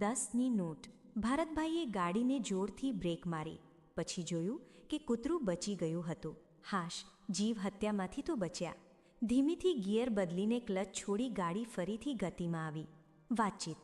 10ની not. ભારતભાઈએ ગાડીને જોરથી break મારી, પછી જોયું કે કૂતરું બચી ગયું હતું। હાશ, જીવ હત્યામાંથી તો બચ્યા। ધીમેથી ગિયર બદલીને ક્લચ છોડી ગાડી ફરીથી ગતિમાં આવી। વાતચીત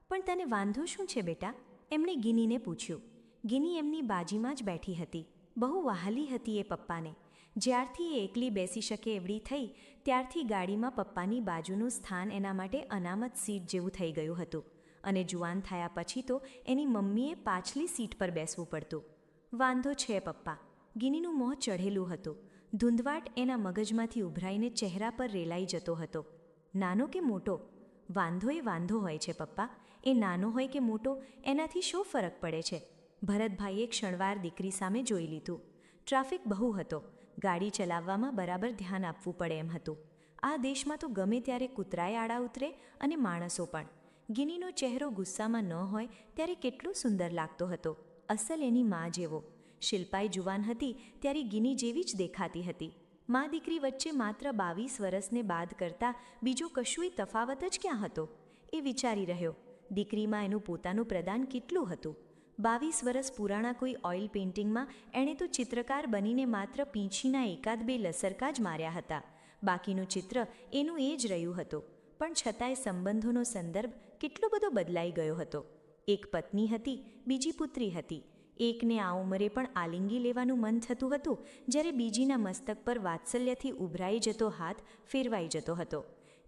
પણ તને વાંધો શું છે બેટા? એમણે ગિનીને પૂછ્યું। ગિની એમની બાજીમાં જ બેઠી હતી। બહુ વહાલી હતી એ પપ્પાને। જ્યારથી એ એકલી બેસી શકે એવડી થઈ ત્યારથી ગાડીમાં પપ્પાની બાજુનું સ્થાન એના માટે અનામત સીટ જેવું થઈ ગયું હતું, અને જુવાન થયા પછી તો એની મમ્મીએ પાછલી સીટ પર બેસવું પડતું। વાંધો છે પપ્પા, ગિનીનું મોં ચઢેલું હતું। ધૂંધવાટ એના મગજમાંથી ઉભરાઈને ચહેરા પર રેલાઈ જતો હતો। નાનો કે મોટો? વાંધો એ વાંધો હોય છે પપ્પા। એ નાનો હોય કે મોટો એનાથી શો ફરક પડે છે? ભરતભાઈએ ક્ષણવાર દીકરી સામે જોઈ લીધું। ટ્રાફિક બહુ હતો, ગાડી ચલાવવામાં બરાબર ધ્યાન આપવું પડે એમ હતું। આ દેશમાં તો ગમે ત્યારે કૂતરાય આડા ઉતરે અને માણસો પણ। ગિનીનો ચહેરો ગુસ્સામાં ન હોય ત્યારે કેટલો સુંદર લાગતો હતો, અસલ એની મા જેવો। શિલ્પાઈ જુવાન હતી ત્યારે ગિની જેવી જ દેખાતી હતી। મા દીકરી વચ્ચે માત્ર 22 વર્ષને બાદ કરતાં બીજો કશુંય તફાવત જ ક્યાં હતો? એ વિચારી રહ્યો। દીકરીમાં એનું પોતાનું પ્રદાન કેટલું હતું? 22 વર્ષ પુરાણા કોઈ ઓઇલ પેઇન્ટિંગમાં એણે તો ચિત્રકાર બનીને માત્ર પીંછીના એકાદ બે લસરકા જ માર્યા હતા। બાકીનું ચિત્ર એનું એ જ રહ્યું હતું, પણ છતાંય સંબંધોનો સંદર્ભ કેટલો બધો બદલાઈ ગયો હતો। એક પત્ની હતી, બીજી પુત્રી હતી। એકને આ ઉંમરે પણ આલિંગી લેવાનું મન થતું હતું, જ્યારે બીજીના મસ્તક પર વાત્સલ્યથી ઉભરાઈ જતો હાથ ફેરવાઈ જતો હતો।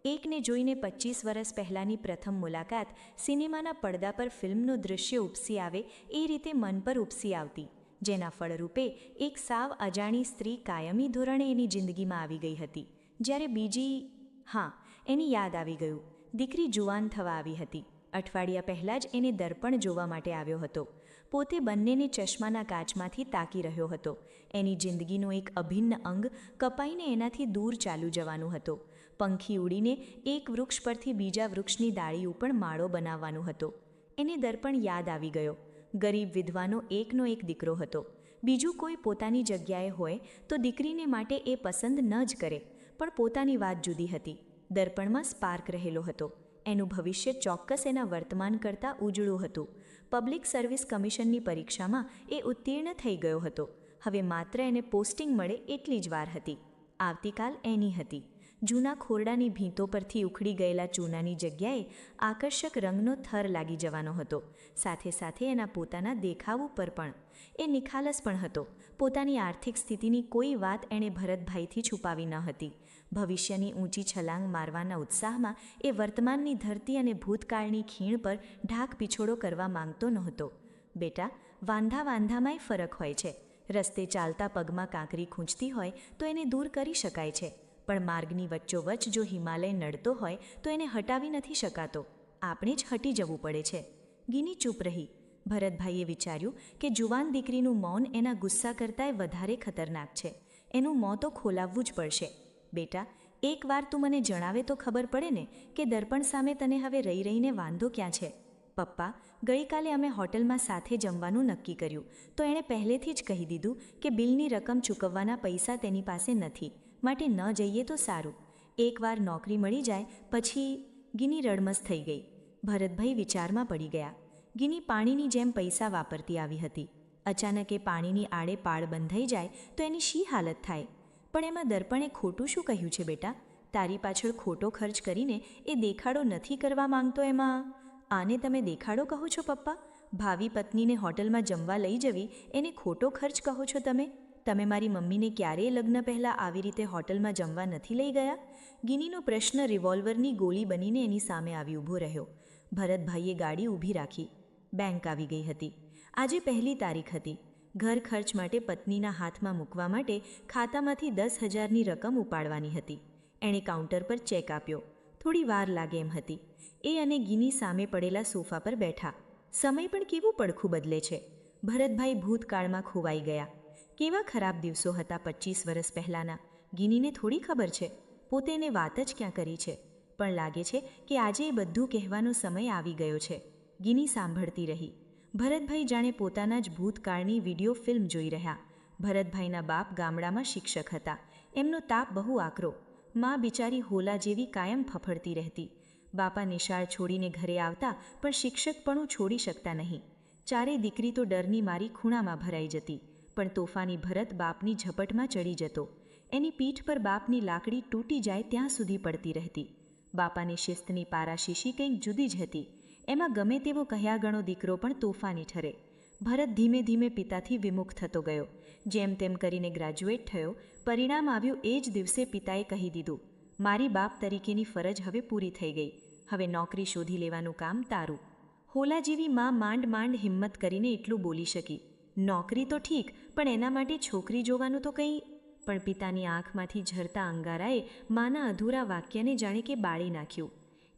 એકને જોઈને 25 વર્ષ પહેલાંની પ્રથમ મુલાકાત સિનેમાના પડદા પર ફિલ્મનું દૃશ્ય ઉપસી આવે એ રીતે મન પર ઉપસી આવતી, જેના ફળરૂપે એક સાવ અજાણી સ્ત્રી કાયમી ધોરણે એની જિંદગીમાં આવી ગઈ હતી, જ્યારે બીજી… હા, એની યાદ આવી ગયું। દીકરી જુવાન થવા આવી હતી। અઠવાડિયા પહેલાં જ એને દર્પણ જોવા માટે આવ્યો હતો। પોતે બંનેને ચશ્માના કાચમાંથી તાકી રહ્યો હતો। એની જિંદગીનું એક અભિન્ન અંગ કપાઈને એનાથી દૂર ચાલ્યું જવાનું હતું। પંખી ઉડીને એક વૃક્ષ પરથી બીજા વૃક્ષની ડાળી ઉપર માળો બનાવવાનું હતો। એને દર્પણ યાદ આવી ગયો। ગરીબ વિધવાનો એકનો એક દીકરો હતો। બીજું કોઈ પોતાની જગ્યાએ હોય તો દીકરીને માટે એ પસંદ ન જ કરે, પણ પોતાની વાત જુદી હતી। દર્પણમાં સ્પાર્ક રહેલો હતો। એનું ભવિષ્ય ચોક્કસ એના વર્તમાન કરતાં ઉજળું હતું। પબ્લિક સર્વિસ કમિશનની પરીક્ષામાં એ ઉત્તીર્ણ થઈ ગયો હતો। હવે માત્ર એને પોસ્ટિંગ મળે એટલી જ વાર હતી। આવતીકાલ એની હતી। જૂના ખોરડાની ભીંતો પરથી ઉખડી ગયેલા ચૂનાની જગ્યાએ આકર્ષક રંગનો થર લાગી જવાનો હતો, સાથે સાથે એના પોતાના દેખાવ ઉપર પણ। એ નિખાલસ પણ હતો। પોતાની આર્થિક સ્થિતિની કોઈ વાત એણે ભરતભાઈથી છુપાવી ન હતી। ભવિષ્યની ઊંચી છલાંગ મારવાના ઉત્સાહમાં એ વર્તમાનની ધરતી અને ભૂતકાળની ખીણ પર ઢાક પીછોડો કરવા માંગતો નહોતો। બેટા, વાંધામાંય ફરક હોય છે। રસ્તે ચાલતા પગમાં કાંકરી ખૂંચતી હોય તો એને દૂર કરી શકાય છે, પણ માર્ગની વચ્ચોવચ્ચ જો હિમાલય નડતો હોય તો એને હટાવી નથી શકાતો। આપણે જ હટી જવું પડે છે। ગિની ચૂપ રહી। ભરતભાઈએ વિચાર્યું કે જુવાન દીકરીનું મૌન એના ગુસ્સા કરતાંય વધારે ખતરનાક છે। એનું મોં તો ખોલાવવું જ પડશે। બેટા, એકવાર તું મને જણાવે તો ખબર પડે ને કે દર્પણ સામે તને હવે રહી રહીને વાંધો ક્યાં છે? પપ્પા, ગઈકાલે અમે હોટલમાં સાથે જમવાનું નક્કી કર્યું તો એણે પહેલેથી જ કહી દીધું કે બિલની રકમ ચૂકવવાના પૈસા તેની પાસે નથી, માટે ન જઈએ તો સારું। એકવાર નોકરી મળી જાય પછી… ગિની રડમસ થઈ ગઈ। ભરતભાઈ વિચારમાં પડી ગયા। ગિની પાણીની જેમ પૈસા વાપરતી આવી હતી। અચાનક એ પાણીની આડે પાળ બંધાઈ જાય તો એની શી હાલત થાય? પણ એમાં દર્પણે ખોટું શું કહ્યું છે બેટા? તારી પાછળ ખોટો ખર્ચ કરીને એ દેખાડો નથી કરવા માંગતો એમાં… આને તમે દેખાડો કહો છો પપ્પા? ભાવિ પત્નીને હોટલમાં જમવા લઈ જવી એને ખોટો ખર્ચ કહો છો તમે? તમે મારી મમ્મીને ક્યારેય લગ્ન પહેલાં આવી રીતે હોટલમાં જમવા નથી લઈ ગયા? ગિનીનો પ્રશ્ન રિવોલ્વરની ગોળી બનીને એની સામે આવી ઊભો રહ્યો। ભરતભાઈએ ગાડી ઊભી રાખી। બેંક આવી ગઈ હતી। આજે 1લી તારીખ હતી। ઘર ખર્ચ માટે પત્નીના હાથમાં મૂકવા માટે ખાતામાંથી 10,000ની રકમ ઉપાડવાની હતી। એણે કાઉન્ટર પર ચેક આપ્યો। થોડી વાર લાગે એમ હતી। એ અને ગિની સામે પડેલા સોફા પર બેઠા। સમય પણ કેવું પડખું બદલે છે। ભરતભાઈ ભૂતકાળમાં ખોવાઈ ગયા। કેવા ખરાબ દિવસો હતા 25 વર્ષ પહેલાંના? ગિનીને થોડી ખબર છે? પોતે એને વાત જ ક્યાં કરી છે? પણ લાગે છે કે આજે એ બધું કહેવાનો સમય આવી ગયો છે। ગિની સાંભળતી રહી। ભરતભાઈ જાણે પોતાના જ ભૂતકાળની વિડીયો ફિલ્મ જોઈ રહ્યા। ભરતભાઈના બાપ ગામડામાં શિક્ષક હતા। એમનો તાપ બહુ આકરો। મા બિચારી હોલા જેવી કાયમ ફફડતી રહેતી। બાપા નિશાળ છોડીને ઘરે આવતા પણ શિક્ષકપણું છોડી શકતા નહીં. ચારેય દીકરી તો ડરની મારી ખૂણામાં ભરાઈ જતી, પણ તોફાની ભરત બાપની ઝપટમાં ચડી જતો. એની પીઠ પર બાપની લાકડી તૂટી જાય ત્યાં સુધી પડતી રહેતી. બાપાની શિસ્તની પારાશીશી કંઈક જુદી જ હતી. એમાં ગમે તેવો કહ્યા ગણો દીકરો પણ તોફાની ઠરે. ભરત ધીમે ધીમે પિતાથી વિમુખ થતો ગયો. જેમ તેમ કરીને ગ્રેજ્યુએટ થયો. પરિણામ આવ્યું એ જ દિવસે પિતાએ કહી દીધું, મારી બાપ તરીકેની ફરજ હવે પૂરી થઈ ગઈ, હવે નોકરી શોધી લેવાનું કામ તારું. હોલા જેવી માં માંડ માંડ હિંમત કરીને એટલું બોલી શકી, નોકરી તો ઠીક, પણ એના માટે છોકરી જોવાનું તો કંઈ. પણ પિતાની આંખમાંથી ઝરતા અંગારાએ માના અધૂરા વાક્યને જાણે કે બાળી નાખ્યું.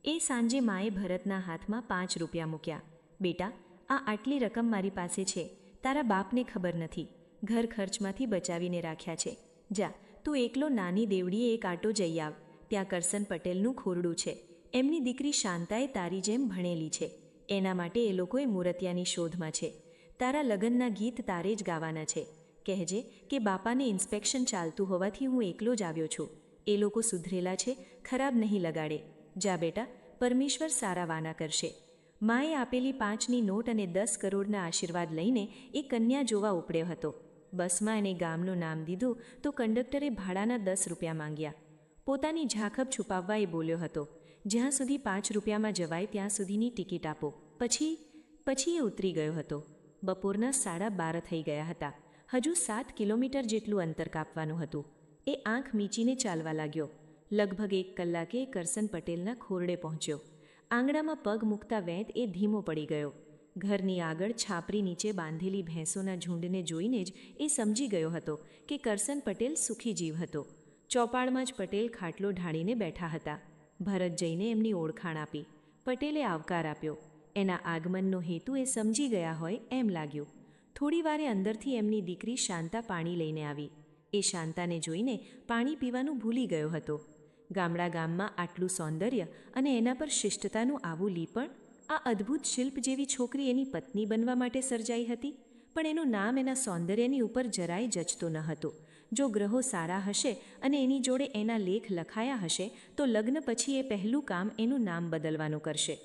એ સાંજે માએ ભરતના હાથમાં 5 રૂપિયા મૂક્યા. બેટા, આ આટલી રકમ મારી પાસે છે, તારા બાપને ખબર નથી, ઘર ખર્ચમાંથી બચાવીને રાખ્યા છે. જા, તું એકલો નાની દેવડીએ એક આટો જઈ આવ. ત્યાં કરસન પટેલનું ખોરડું છે, એમની દીકરી શાંતાએ તારી જેમ ભણેલી છે, એના માટે એ લોકોએ મૂર્તિયાની શોધમાં છે. તારા લગ્નના ગીત તારે જ ગાવાના છે. કહેજે કે બાપાને ઇન્સ્પેક્શન ચાલતું હોવાથી હું એકલો જ આવ્યો છું. એ લોકો સુધરેલા છે, ખરાબ નહીં લગાડે. જા બેટા, પરમેશ્વર સારા વાના કરશે. માએ આપેલી 5ની નોટ અને 10 કરોડના આશીર્વાદ લઈને એ કન્યા જોવા ઉપડ્યો હતો. બસમાં એને ગામનું નામ દીધું તો કંડક્ટરે ભાડાના 10 રૂપિયા માંગ્યા. પોતાની ઝાખપ છુપાવવા એ બોલ્યો હતો, જ્યાં સુધી 5 રૂપિયામાં જવાય ત્યાં સુધીની ટિકિટ આપો. પછી એ ઉતરી ગયો હતો. બપોરના 12:30 થઈ ગયા હતા. હજુ 7 કિલોમીટર જેટલું અંતર કાપવાનું હતું. એ આંખ મીચીને ચાલવા લાગ્યો. લગભગ 1 કલાકે એ કરસન પટેલના ખોરડે પહોંચ્યો. આંગણામાં પગ મૂકતા વેંત એ ધીમો પડી ગયો. ઘરની આગળ છાપરી નીચે બાંધેલી ભેંસોના ઝૂંડને જોઈને જ એ સમજી ગયો હતો કે કરસન પટેલ સુખી જીવ હતો. ચોપાળમાં જ પટેલ ખાટલો ઢાળીને બેઠા હતા. ભરત જઈને એમની ઓળખાણ આપી. પટેલે આવકાર આપ્યો. એના આગમનનો હેતુ એ સમજી ગયા હોય એમ લાગ્યું. થોડી વારે અંદરથી એમની દીકરી શાંતા પાણી લઈને આવી. એ શાંતાને જોઈને પાણી પીવાનું ભૂલી ગયો હતો. ગામમાં આટલું સૌંદર્ય અને એના પર શિષ્ટતાનું આવું લીપણ, આ અદ્ભુત શિલ્પ જેવી છોકરી એની પત્ની બનવા માટે સર્જાઈ હતી. પણ એનું નામ એના સૌંદર્યની ઉપર જરાય જચતું ન હતું. જો ગ્રહો સારા હશે અને એની જોડે એના લેખ લખાયા હશે તો લગ્ન પછી એ પહેલું કામ એનું નામ બદલવાનું કરશે.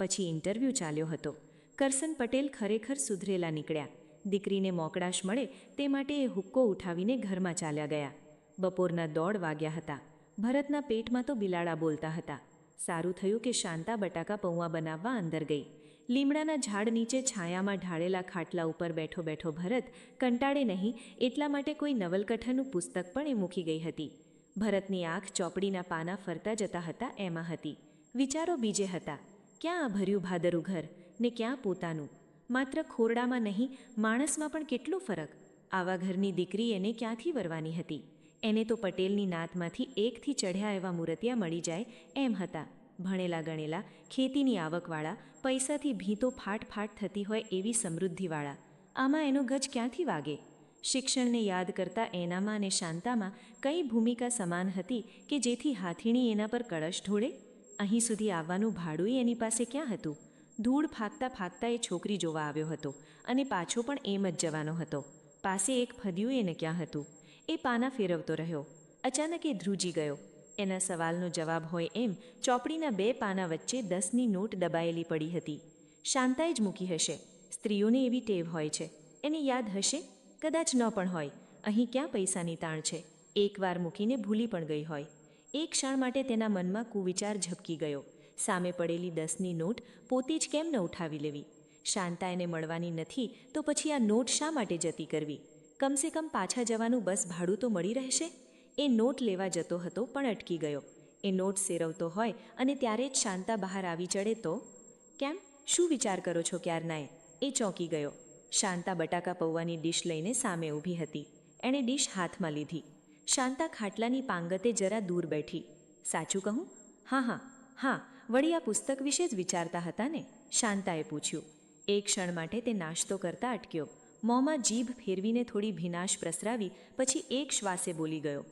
પછી ઇન્ટરવ્યૂ ચાલ્યો હતો. કરસન પટેલ ખરેખર સુધરેલા નીકળ્યા. દીકરીને મોકળાશ મળે તે માટે એ હુક્કો ઉઠાવીને ઘરમાં ચાલ્યા ગયા. બપોરના 1:30 વાગ્યા હતા. ભરતના પેટમાં તો બિલાડા બોલતા હતા. સારું થયું કે શાંતા બટાકા પૌવા બનાવવા અંદર ગઈ. લીમડાના ઝાડ નીચે છાયામાં ઢાળેલા ખાટલા ઉપર બેઠો બેઠો ભરત કંટાળે નહીં એટલા માટે કોઈ નવલકથાનું પુસ્તક પણ એ મૂકી ગઈ હતી. ભરતની આંખ ચોપડીના પાના ફરતા જતા હતા એમાં હતી. વિચારો બીજે હતા. ક્યાં આ ભર્યું ભાદરું ઘર ને ક્યાં પોતાનું? માત્ર ખોરડામાં નહીં, માણસમાં પણ કેટલો ફરક! આવા ઘરની દીકરી એને ક્યાંથી વરવાની હતી? એને તો પટેલની નાતમાંથી એકથી ચઢ્યા એવા મૂર્તિયા મળી જાય એમ હતા. ભણેલા ગણેલા, ખેતીની આવકવાળા, પૈસાથી ભીંતો ફાટ થતી હોય એવી સમૃદ્ધિવાળા. આમાં એનો ગજ ક્યાંથી વાગે? શિક્ષણને યાદ કરતા એનામાં અને શાંતામાં કઈ ભૂમિકા સમાન હતી કે જેથી હાથીણી એના પર કળશ ઢોળે? અહીં સુધી આવવાનું ભાડું એની પાસે ક્યાં હતું? ધૂળ ફાંકતા એ છોકરી જોવા આવ્યો હતો અને પાછો પણ એમ જ જવાનો હતો. પાસે એક ફદ્યું એને ક્યાં હતું? એ પાના ફેરવતો રહ્યો. અચાનક એ ધ્રુજી ગયો. એના સવાલનો જવાબ હોય એમ ચોપડીના 2 પાના વચ્ચે 10ની નોટ દબાયેલી પડી હતી. શાંતાએ જ મૂકી હશે. સ્ત્રીઓને એવી ટેવ હોય છે. એને યાદ હશે? કદાચ ન પણ હોય. અહીં ક્યાં પૈસાની તાણ છે? એકવાર મૂકીને ભૂલી પણ ગઈ હોય. એક ક્ષણ માટે તેના મનમાં કુવિચાર ઝબકી ગયો. સામે પડેલી 10ની નોટ પોતે જ કેમ ન ઉઠાવી લેવી? શાંતા એને મળવાની નથી તો પછી આ નોટ શા માટે જતી કરવી? કમસે કમ પાછા જવાનું બસ ભાડું તો મળી રહેશે. એ નોટ લેવા જતો હતો પણ અટકી ગયો. એ નોટ સેરવતો હોય અને ત્યારે જ શાંતા બહાર આવી ચડે તો? કેમ, શું વિચાર કરો છો ક્યારનાએ? એ ચોંકી ગયો. શાંતા બટાકા પૌવાની ડીશ લઈને સામે ઊભી હતી. એણે ડીશ હાથમાં લીધી. શાંતા ખાટલાની પાંગતે જરા દૂર બેઠી. સાચું કહું? હા, વળી આ પુસ્તક વિશે જ વિચારતા હતા ને? શાંતાએ પૂછ્યું. એક ક્ષણ માટે તે નાશ્તો કરતા અટક્યો. મોંમાં જીભ ફેરવીને થોડી ભીનાશ પ્રસરાવી પછી એક શ્વાસે બોલી ગયો.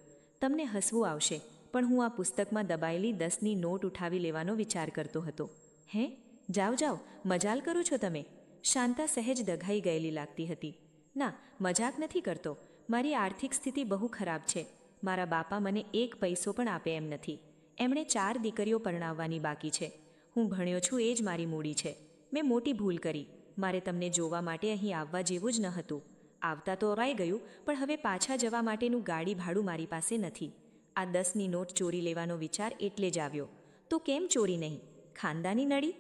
તમને હસવું આવશે, પણ હું આ પુસ્તકમાં દબાયેલી 10ની નોટ ઉઠાવી લેવાનો વિચાર કરતો હતો. હે? જાઓ, મજાલ કરો છો તમે? શાંતા સહેજ દઘાઈ ગયેલી લાગતી હતી. ના, મજાક નથી કરતો. મારી આર્થિક સ્થિતિ બહુ ખરાબ છે. મારા બાપા મને 1 પૈસો પણ આપે એમ નથી. એમણે 4 દીકરીઓ પરણાવવાની બાકી છે. હું ભણ્યો છું એ જ મારી મૂડી છે. મેં મોટી ભૂલ કરી. મારે તમને જોવા માટે અહીં આવવા જેવું જ ન હતું. આવતા તો અવાઈ ગયું, પણ હવે પાછા જવા માટેનું ગાડી ભાડું મારી પાસે નથી. આ 10ની નોટ ચોરી લેવાનો વિચાર એટલે જ આવ્યો. તો કેમ ચોરી નહીં? ખાનદાની નડી?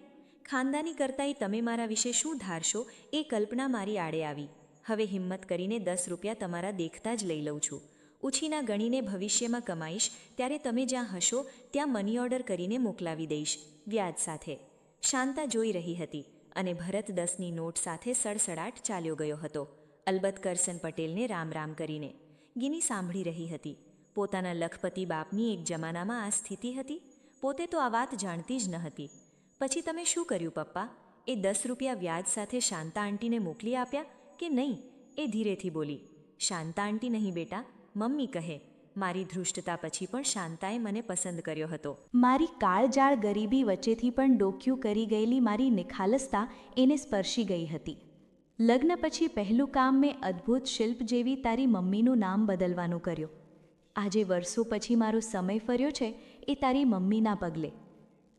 ખાનદાની કરતાંય તમે મારા વિશે શું ધારશો એ કલ્પના મારી આડે આવી. હવે હિંમત કરીને 10 રૂપિયા તમારા દેખતા જ લઈ લઉં છું. ઉછીના ગણીને ભવિષ્યમાં કમાઈશ ત્યારે તમે જ્યાં હશો ત્યાં મની ઓર્ડર કરીને મોકલાવી દઈશ, વ્યાજ સાથે. શાંતા જોઈ રહી હતી અને ભરત 10ની નોટ સાથે સડસડાટ ચાલ્યો ગયો હતો, અલબત્ત કરસન પટેલને રામ રામ કરીને. ગિની સાંભળી રહી હતી. પોતાના લખપતિ બાપની એક જમાનામાં આ સ્થિતિ હતી. પોતે તો આ વાત જાણતી જ ન હતી. પછી તમે શું કર્યું પપ્પા? એ 10 રૂપિયા વ્યાજ સાથે શાંતા આંટીને મોકલી આપ્યા કે નહીં? એ ધીરેથી બોલી. શાંતા આંટી નહીં બેટા, મમ્મી કહે. મારી ધૃષ્ટતા પછી પણ શાંતાએ મને પસંદ કર્યો હતો. મારી કાળજાળ ગરીબી વચ્ચેથી પણ ડોક્યું કરી ગયેલી મારી નિખાલસતા એને સ્પર્શી ગઈ હતી. લગ્ન પછી પહેલું કામ મેં અદ્ભુત શિલ્પ જેવી તારી મમ્મીનું નામ બદલવાનું કર્યું. આજે વર્ષો પછી મારો સમય ફર્યો છે એ તારી મમ્મીના પગલે.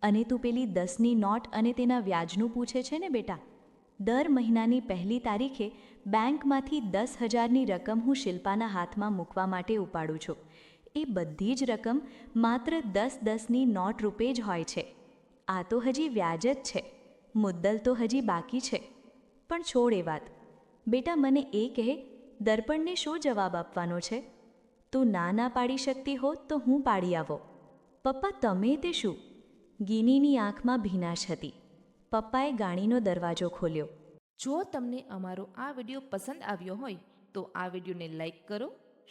અને તું પેલી 10ની નોટ અને તેના વ્યાજનું પૂછે છે ને બેટા? દર મહિનાની 1લી તારીખે બેંકમાંથી 10,000ની રકમ હું શિલ્પાના હાથમાં મૂકવા માટે ઉપાડું છું. એ બધી જ રકમ માત્ર 10-10ની નોટ રૂપે જ હોય છે. આ તો હજી વ્યાજ જ છે, મુદ્દલ તો હજી બાકી છે. પણ છોડ એ વાત. બેટા મને એ કહે, દર્પણને શો જવાબ આપવાનો છે? તું ના પાડી શકતી હો તો હું પાડી આવો. પપ્પા તમે તે શું? ગિનીની આંખમાં ભીનાશ હતી. પપ્પાએ ગાડીનો દરવાજો ખોલ્યો. જો તમને અમારો આ વિડીયો પસંદ આવ્યો હોય તો આ વિડીયોને લાઈક કરો,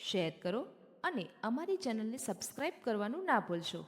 શેર કરો અને અમારી ચેનલને સબસ્ક્રાઈબ કરવાનું ના ભૂલશો.